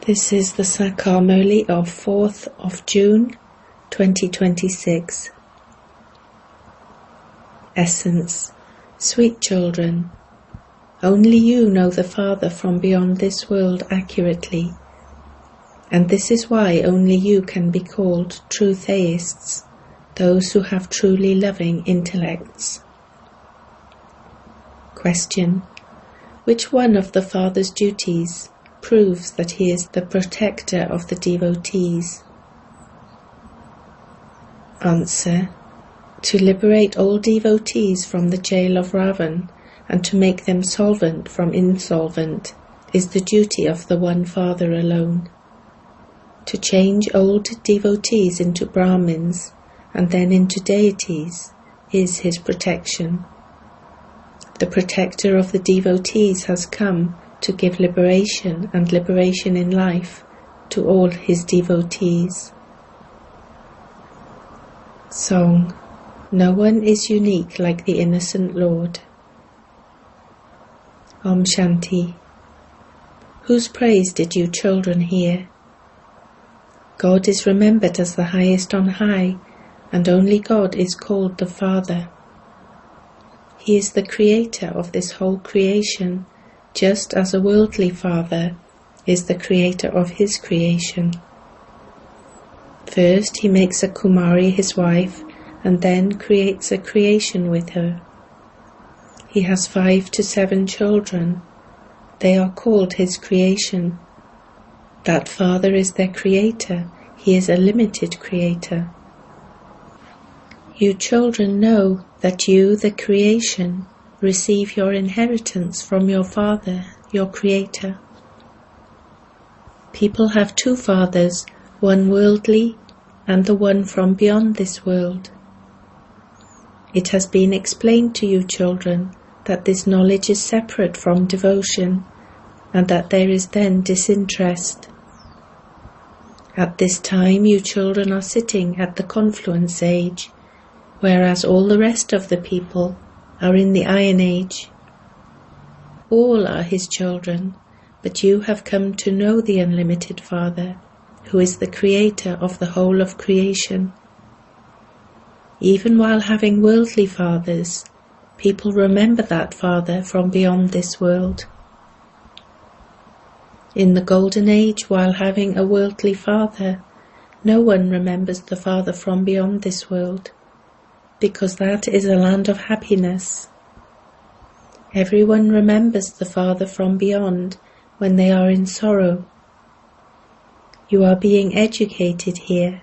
This is the Sakar Murli of 4th of June 2026. Essence. Sweet children, only you know the Father from beyond this world accurately, and this is why only you can be called true theists, those who have truly loving intellects. Question. Which one of the Father's duties proves that he is the protector of the devotees? Answer. To liberate all devotees from the jail of Ravan and to make them solvent from insolvent is the duty of the one Father alone. To change old devotees into Brahmins and then into deities is his protection. The protector of the devotees has come to give liberation and liberation in life to all his devotees. Song. No one is unique like the innocent Lord. Om Shanti. Whose praise did you children hear? God is remembered as the highest on high, and only God is called the Father. He is the creator of this whole creation, just as a worldly father is the creator of his creation. First he makes a Kumari his wife, and then creates a creation with her. He has 5 to 7 children. They are called his creation. That Father is their creator. He is a limited creator. You children know that you, the creation, receive your inheritance from your Father, your Creator. People have 2 fathers, one worldly and the one from beyond this world. It has been explained to you children that this knowledge is separate from devotion and that there is then disinterest. At this time you children are sitting at the confluence age, whereas all the rest of the people are in the Iron Age. All are his children, but you have come to know the unlimited Father, who is the creator of the whole of creation. Even while having worldly fathers, people remember that Father from beyond this world. In the Golden Age, while having a worldly father, no one remembers the Father from beyond this world, because that is a land of happiness. Everyone remembers the Father from beyond when they are in sorrow. You are being educated here.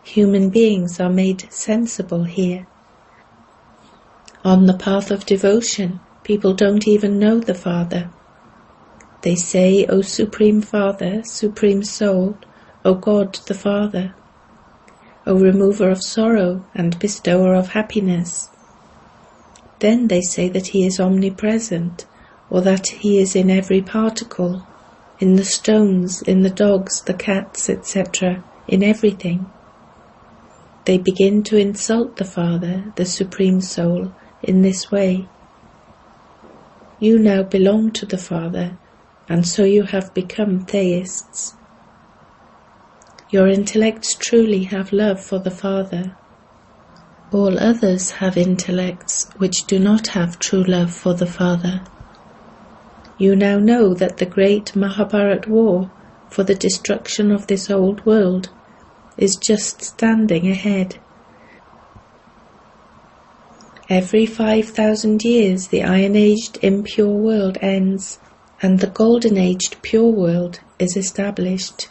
Human beings are made sensible here. On the path of devotion, people don't even know the Father. They say, O Supreme Father, Supreme Soul, O God the Father, O remover of sorrow and bestower of happiness. Then they say that he is omnipresent, or that he is in every particle, in the stones, in the dogs, the cats, etc., in everything. They begin to insult the Father, the Supreme Soul, in this way. You now belong to the Father, and so you have become theists. Your intellects truly have love for the Father. All others have intellects which do not have true love for the Father. You now know that the great Mahabharat war for the destruction of this old world is just standing ahead. Every 5,000 years the iron-aged impure world ends, and the golden-aged pure world is established.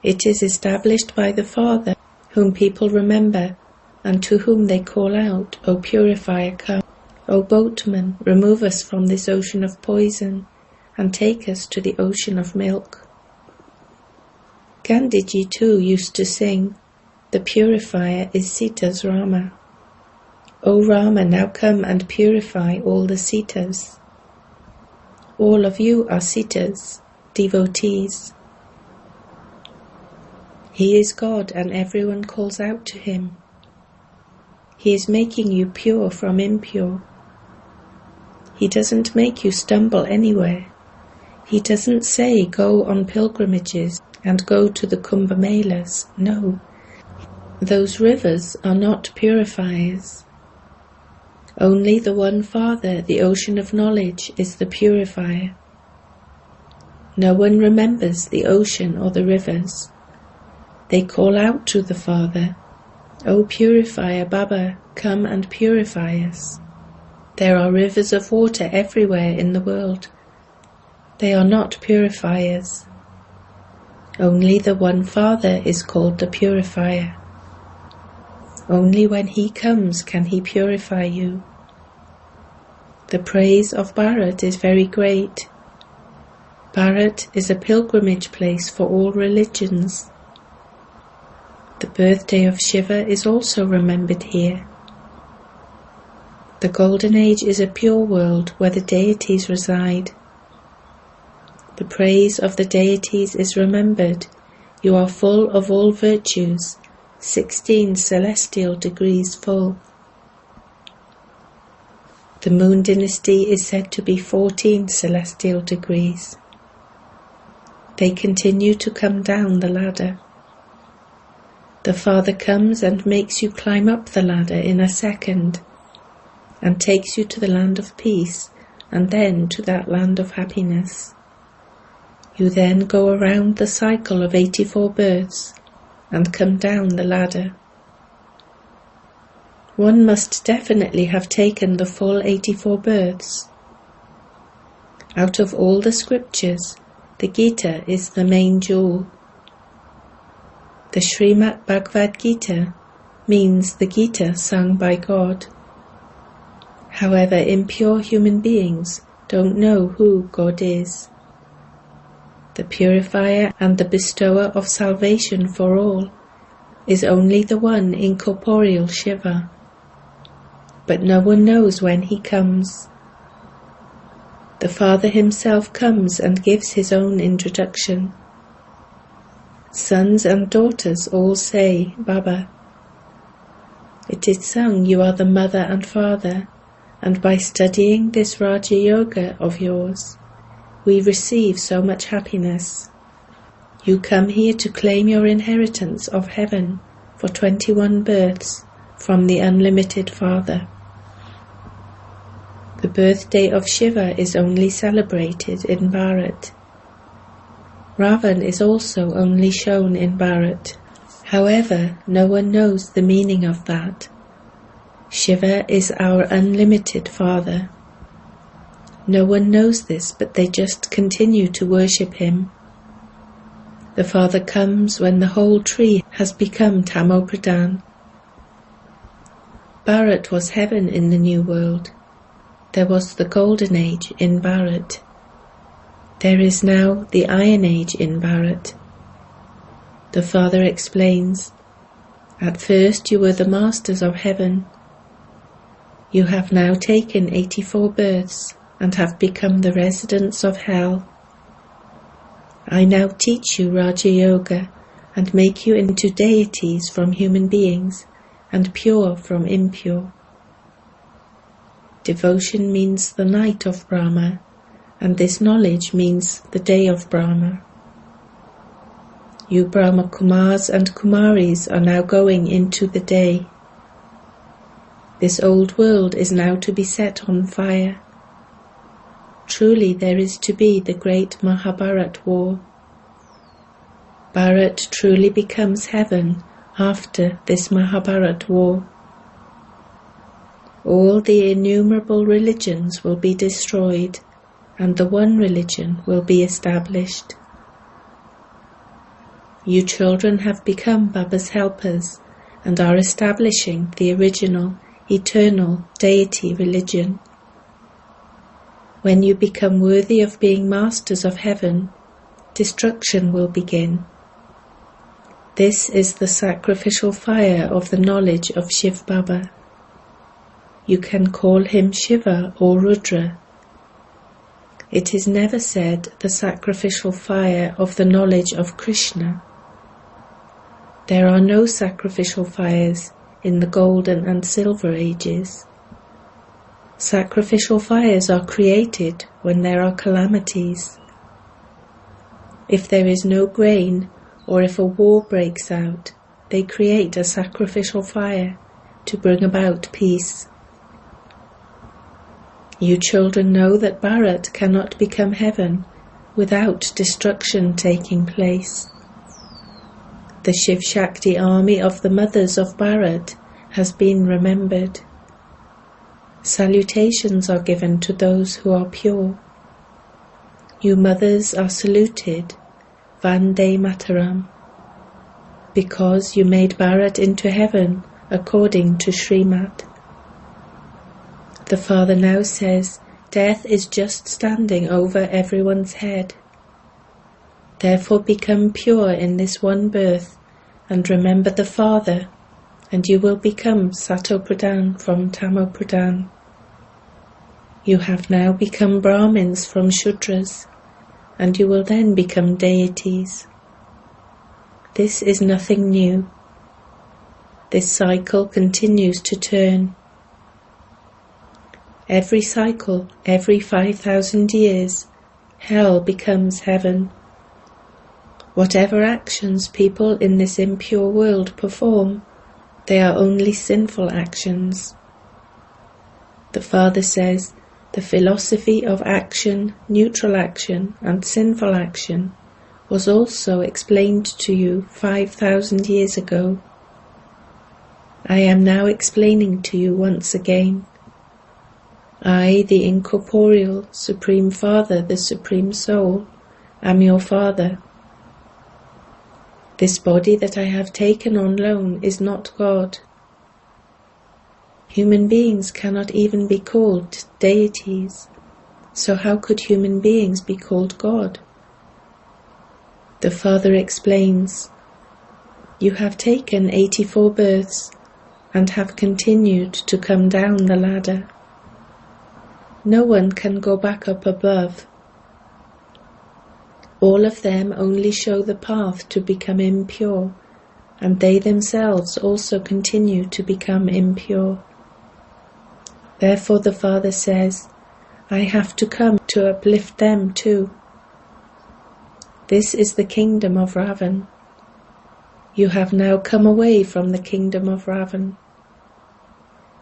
It is established by the Father, whom people remember, and to whom they call out, O purifier, come. O boatman, remove us from this ocean of poison, and take us to the ocean of milk. Gandhiji too used to sing, the purifier is Sita's Rama. O Rama, now come and purify all the Sitas. All of you are Sitas, devotees. He is God and everyone calls out to him. He is making you pure from impure. He doesn't make you stumble anywhere. He doesn't say go on pilgrimages and go to the Kumbh Melas. No, those rivers are not purifiers. Only the one Father, the ocean of knowledge, is the purifier. No one remembers the ocean or the rivers. They call out to the Father, O purifier Baba, come and purify us. There are rivers of water everywhere in the world. They are not purifiers. Only the one Father is called the purifier. Only when He comes can He purify you. The praise of Bharat is very great. Bharat is a pilgrimage place for all religions. The birthday of Shiva is also remembered here. The Golden Age is a pure world where the deities reside. The praise of the deities is remembered. You are full of all virtues, 16 celestial degrees full. The Moon dynasty is said to be 14 celestial degrees. They continue to come down the ladder. The Father comes and makes you climb up the ladder in a second, and takes you to the land of peace, and then to that land of happiness. You then go around the cycle of 84 births, and come down the ladder. One must definitely have taken the full 84 births. Out of all the scriptures, the Gita is the main jewel. The Srimad Bhagavad Gita means the Gita sung by God. However, impure human beings don't know who God is. The purifier and the bestower of salvation for all is only the one incorporeal Shiva. But no one knows when he comes. The Father himself comes and gives his own introduction. Sons and daughters all say, Baba. It is sung, you are the mother and father, and by studying this Raja Yoga of yours, we receive so much happiness. You come here to claim your inheritance of heaven for 21 births from the unlimited Father. The birthday of Shiva is only celebrated in Bharat. Ravan is also only shown in Bharat. However, no one knows the meaning of that. Shiva is our unlimited Father. No one knows this, but they just continue to worship him. The Father comes when the whole tree has become Tamopradhan. Bharat was heaven in the New World. There was the Golden Age in Bharat. There is now the Iron Age in Bharat. The Father explains, at first you were the masters of heaven. You have now taken 84 births and have become the residents of hell. I now teach you Raja Yoga and make you into deities from human beings and pure from impure. Devotion means the night of Brahma, and this knowledge means the day of Brahma. You Brahma Kumars and Kumaris are now going into the day. This old world is now to be set on fire. Truly there is to be the great Mahabharat war. Bharat truly becomes heaven after this Mahabharat war. All the innumerable religions will be destroyed, and the one religion will be established. You children have become Baba's helpers and are establishing the original, eternal deity religion. When you become worthy of being masters of heaven, destruction will begin. This is the sacrificial fire of the knowledge of Shiv Baba. You can call him Shiva or Rudra. It is never said the sacrificial fire of the knowledge of Krishna. There are no sacrificial fires in the golden and silver ages. Sacrificial fires are created when there are calamities. If there is no grain, or if a war breaks out, they create a sacrificial fire to bring about peace. You children know that Bharat cannot become heaven without destruction taking place. The Shiv-Shakti army of the mothers of Bharat has been remembered. Salutations are given to those who are pure. You mothers are saluted, Vande Mataram, because you made Bharat into heaven according to Srimad. The Father now says, death is just standing over everyone's head. Therefore become pure in this one birth and remember the Father, and you will become Sato Pradhan from Tamo Pradhan. You have now become Brahmins from Shudras, and you will then become deities. This is nothing new. This cycle continues to turn. Every cycle, every 5,000 years, hell becomes heaven. Whatever actions people in this impure world perform, they are only sinful actions. The Father says, the philosophy of action, neutral action, and sinful action was also explained to you 5,000 years ago. I am now explaining to you once again. I, the incorporeal, Supreme Father, the Supreme Soul, am your Father. This body that I have taken on loan is not God. Human beings cannot even be called deities, so how could human beings be called God? The Father explains, you have taken 84 births and have continued to come down the ladder. No one can go back up above. All of them only show the path to become impure, and they themselves also continue to become impure. Therefore the Father says, I have to come to uplift them too. This is the kingdom of Ravan. You have now come away from the kingdom of Ravan.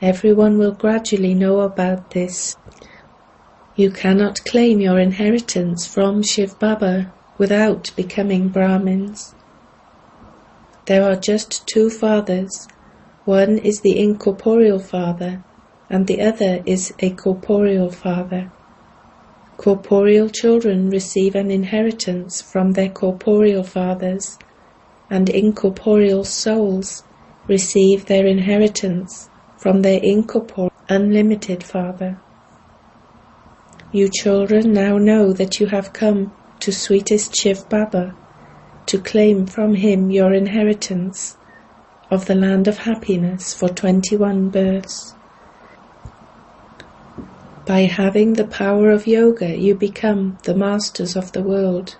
Everyone will gradually know about this. You cannot claim your inheritance from Shiv Baba without becoming Brahmins. There are just two fathers. One is the incorporeal father, and the other is a corporeal father. Corporeal children receive an inheritance from their corporeal fathers, and incorporeal souls receive their inheritance from their incorporeal unlimited Father. You children now know that you have come to sweetest Shiv Baba to claim from him your inheritance of the land of happiness for 21 births. By having the power of yoga, you become the masters of the world.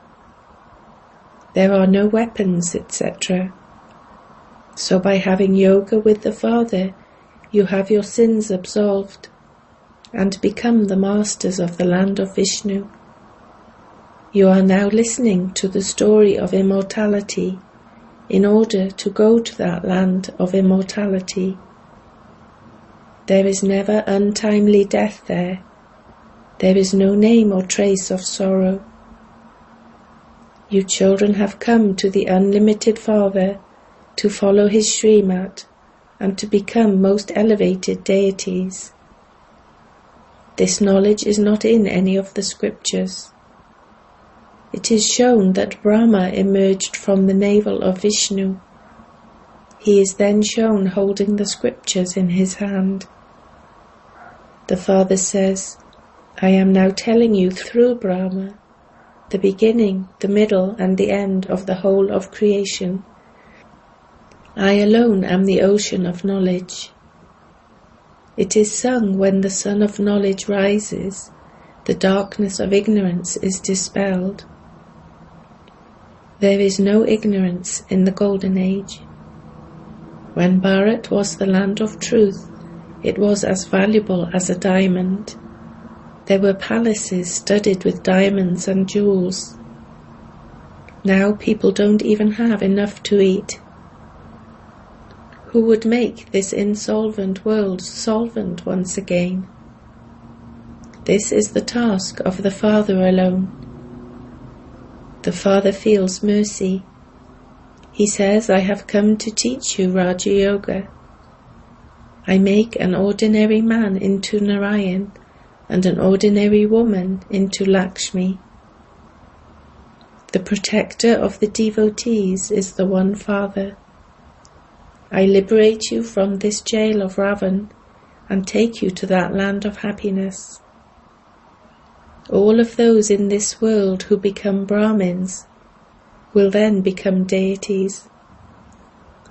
There are no weapons, etc. So by having yoga with the Father, you have your sins absolved and become the masters of the land of Vishnu. You are now listening to the story of immortality in order to go to that land of immortality. There is never untimely death there. There is no name or trace of sorrow. You children have come to the unlimited Father to follow his Srimad and to become most elevated deities. This knowledge is not in any of the scriptures. It is shown that Brahma emerged from the navel of Vishnu. He is then shown holding the scriptures in his hand. The Father says, I am now telling you through Brahma, the beginning, the middle, and the end of the whole of creation. I alone am the ocean of knowledge. It is sung when the sun of knowledge rises, the darkness of ignorance is dispelled. There is no ignorance in the golden age. When Bharat was the land of truth, it was as valuable as a diamond. There were palaces studded with diamonds and jewels. Now people don't even have enough to eat. Who would make this insolvent world solvent once again? This is the task of the Father alone. The Father feels mercy. He says, I have come to teach you Raja Yoga. I make an ordinary man into Narayan and an ordinary woman into Lakshmi. The protector of the devotees is the one Father. I liberate you from this jail of Ravan and take you to that land of happiness. All of those in this world who become Brahmins will then become deities.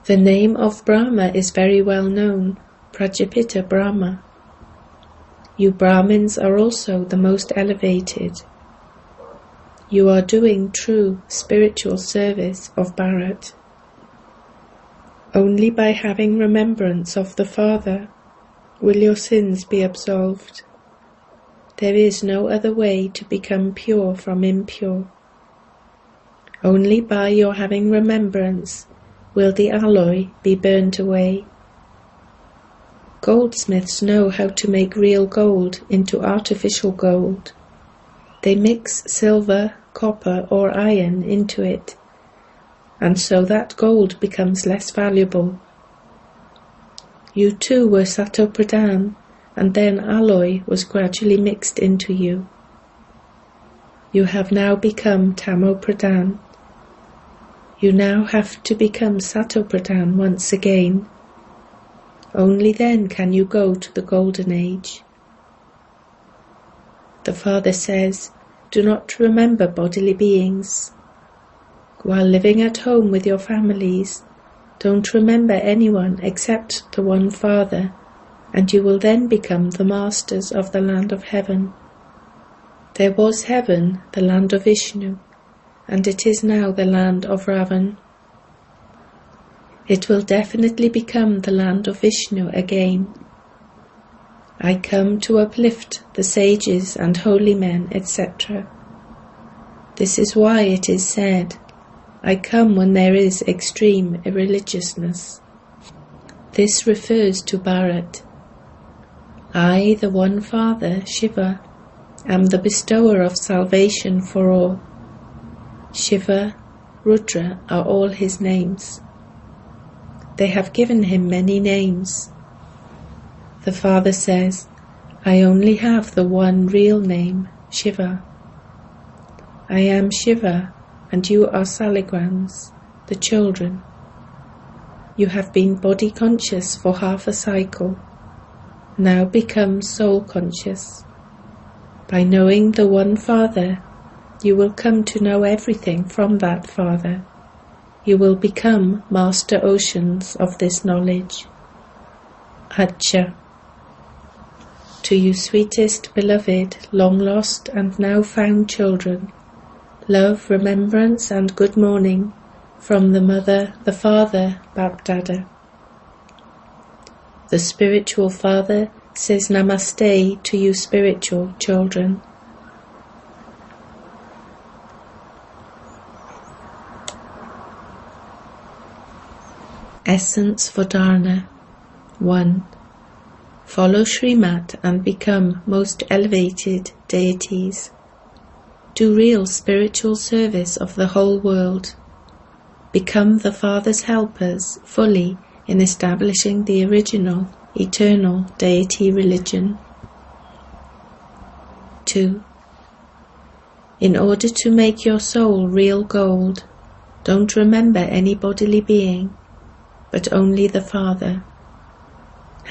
The name of Brahma is very well known, Prajapita Brahma. You Brahmins are also the most elevated. You are doing true spiritual service of Bharat. Only by having remembrance of the Father will your sins be absolved. There is no other way to become pure from impure. Only by your having remembrance will the alloy be burnt away. Goldsmiths know how to make real gold into artificial gold. They mix silver, copper or iron into it, and so that gold becomes less valuable. You too were Sato Pradhan, and then alloy was gradually mixed into you. You have now become Tamo Pradhan. You now have to become Sato Pradhan once again. Only then can you go to the Golden Age. The Father says, do not remember bodily beings. While living at home with your families, don't remember anyone except the one Father, and you will then become the masters of the land of heaven. There was heaven, the land of Vishnu, and it is now the land of Ravan. It will definitely become the land of Vishnu again. I come to uplift the sages and holy men, etc. This is why it is said, I come when there is extreme irreligiousness. This refers to Bharat. I, the one Father, Shiva, am the bestower of salvation for all. Shiva, Rudra are all his names. They have given him many names. The Father says, I only have the one real name, Shiva. I am Shiva, and you are Saligrams, the children. You have been body conscious for half a cycle. Now become soul conscious. By knowing the one Father, you will come to know everything from that Father. You will become master oceans of this knowledge. Acha. To you sweetest, beloved, long lost and now found children, love, remembrance and good morning from the Mother, the Father, Bapdada. The spiritual Father says Namaste to you spiritual children. Essence for Dharana. 1. Follow Srimat and become most elevated deities. Do real spiritual service of the whole world. Become the Father's helpers fully in establishing the original, eternal deity religion. 2. In order to make your soul real gold, don't remember any bodily being, but only the Father.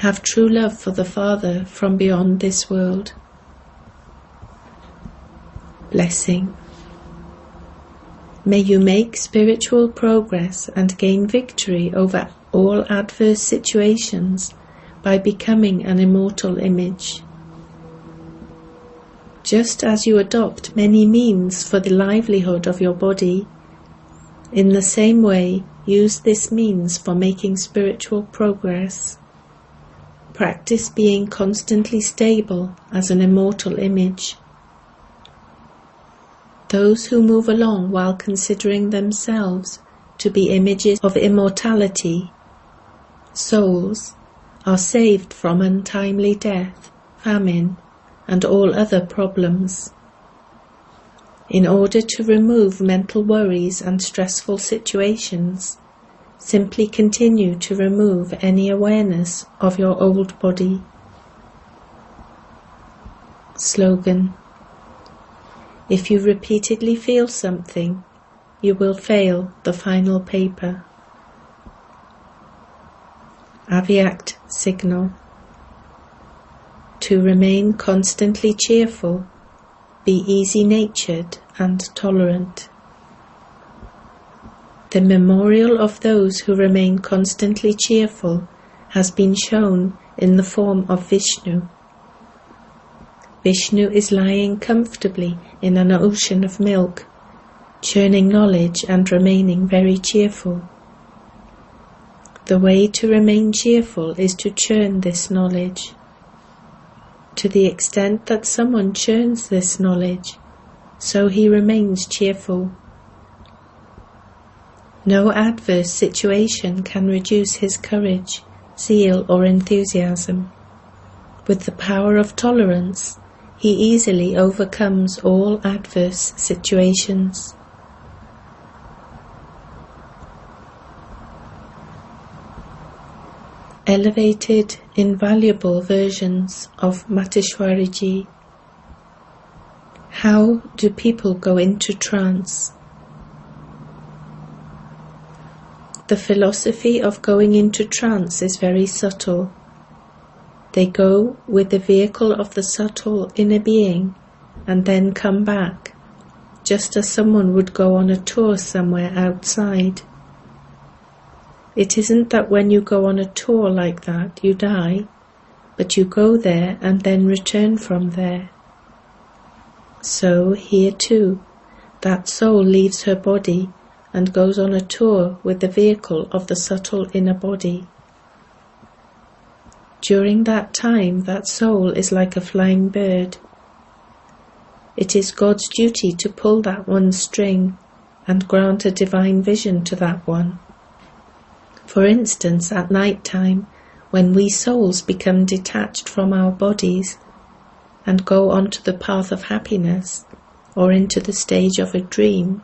Have true love for the Father from beyond this world. Blessing. May you make spiritual progress and gain victory over all adverse situations by becoming an immortal image. Just as you adopt many means for the livelihood of your body, in the same way use this means for making spiritual progress. Practice being constantly stable as an immortal image. Those who move along while considering themselves to be images of immortality, souls, are saved from untimely death, famine, and all other problems. In order to remove mental worries and stressful situations, simply continue to remove any awareness of your old body. Slogan: if you repeatedly feel something, you will fail the final paper. Aviact signal: to remain constantly cheerful, be easy-natured and tolerant. The memorial of those who remain constantly cheerful has been shown in the form of Vishnu. Vishnu is lying comfortably in an ocean of milk, churning knowledge and remaining very cheerful. The way to remain cheerful is to churn this knowledge. To the extent that someone churns this knowledge, so he remains cheerful. No adverse situation can reduce his courage, zeal, or enthusiasm. With the power of tolerance, he easily overcomes all adverse situations. Elevated, invaluable versions of Mateshwariji. How do people go into trance? The philosophy of going into trance is very subtle. They go with the vehicle of the subtle inner being and then come back, just as someone would go on a tour somewhere outside. It isn't that when you go on a tour like that you die, but you go there and then return from there. So here too, that soul leaves her body and goes on a tour with the vehicle of the subtle inner body. During that time, that soul is like a flying bird. It is God's duty to pull that one string and grant a divine vision to that one. For instance, at night time, when we souls become detached from our bodies and go onto the path of happiness or into the stage of a dream,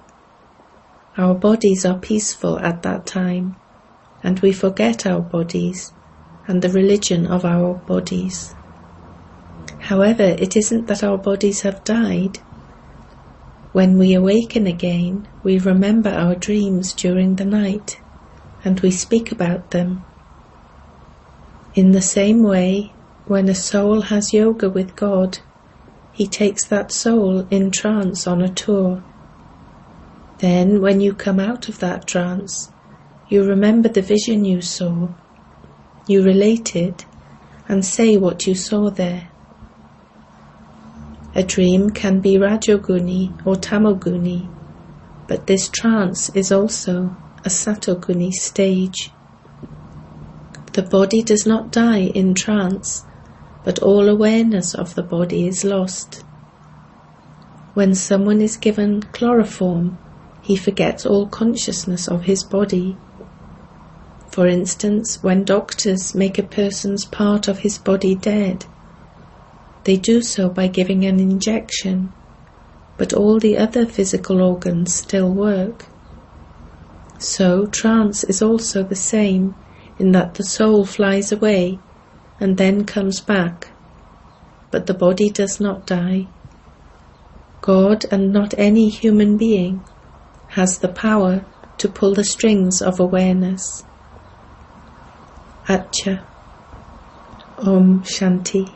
our bodies are peaceful at that time, and we forget our bodies and the religion of our bodies. However, it isn't that our bodies have died. When we awaken again, we remember our dreams during the night, and we speak about them. In the same way, when a soul has yoga with God, he takes that soul in trance on a tour. Then, when you come out of that trance, you remember the vision you saw, you relate it, and say what you saw there. A dream can be Rajoguni or Tamoguni, but this trance is also a Satoguni stage. The body does not die in trance, but all awareness of the body is lost. When someone is given chloroform, he forgets all consciousness of his body. For instance, when doctors make a person's part of his body dead, they do so by giving an injection, but all the other physical organs still work. So trance is also the same, in that the soul flies away and then comes back, but the body does not die. God, and not any human being, has the power to pull the strings of awareness. Acha. Om Shanti.